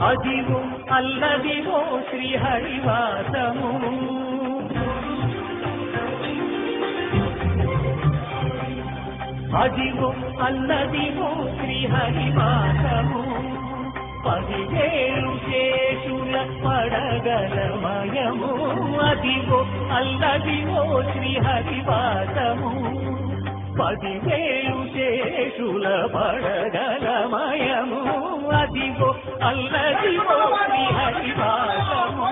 అదివో అల్లదివో శ్రీహరివాసము అదివో అల్లదివో శ్రీహరివాసము 10,000 శేషుల పడగలమయము అదివో అల్లదివో శ్రీహరివాసము 10,000 శేషుల పడగలమయము అదివో అల్లదివో శ్రీహరివాసము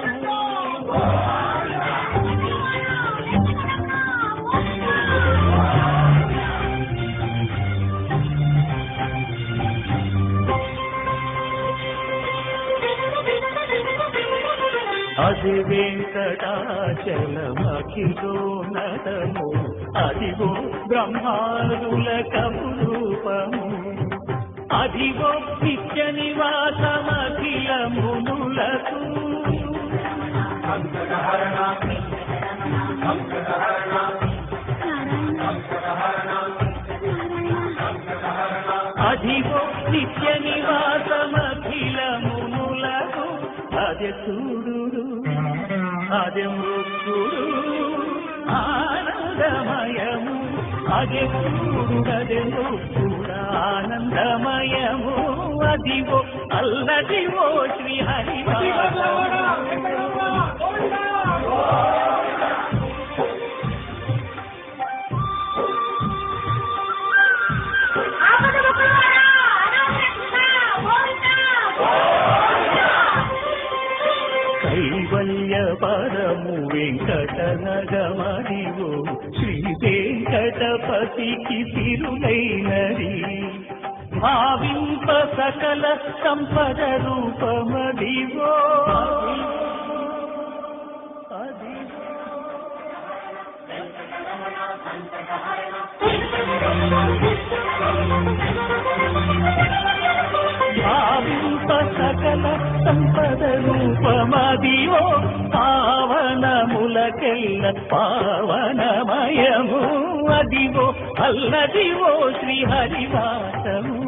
అది వెంకటాచలమఖిలోనతము అదిగో బ్రహ్మాదుల కపురూపము అదిగో నిత్య నివాసమఖిల మునులకు అదిగో నిత్య నివాసమఖిల మునులకు అదే చూడు అదే మృత్యుడు ఆనందమయము అదే చూడు అదే మృత్యుడు ఆనందమయము అదివో అల్లదివో శ్రీహరివాసము కైవల్య పరము వెంకటనగమదివో శ్రీ వెంకటపతికి తిరులైనది భావింప సకల సంపద రూపమదివో భావింప సకల సంపద రూపమదివో పావనములకెల్ల పావనమయము అదివో అల్లదివో శ్రీహరివాసము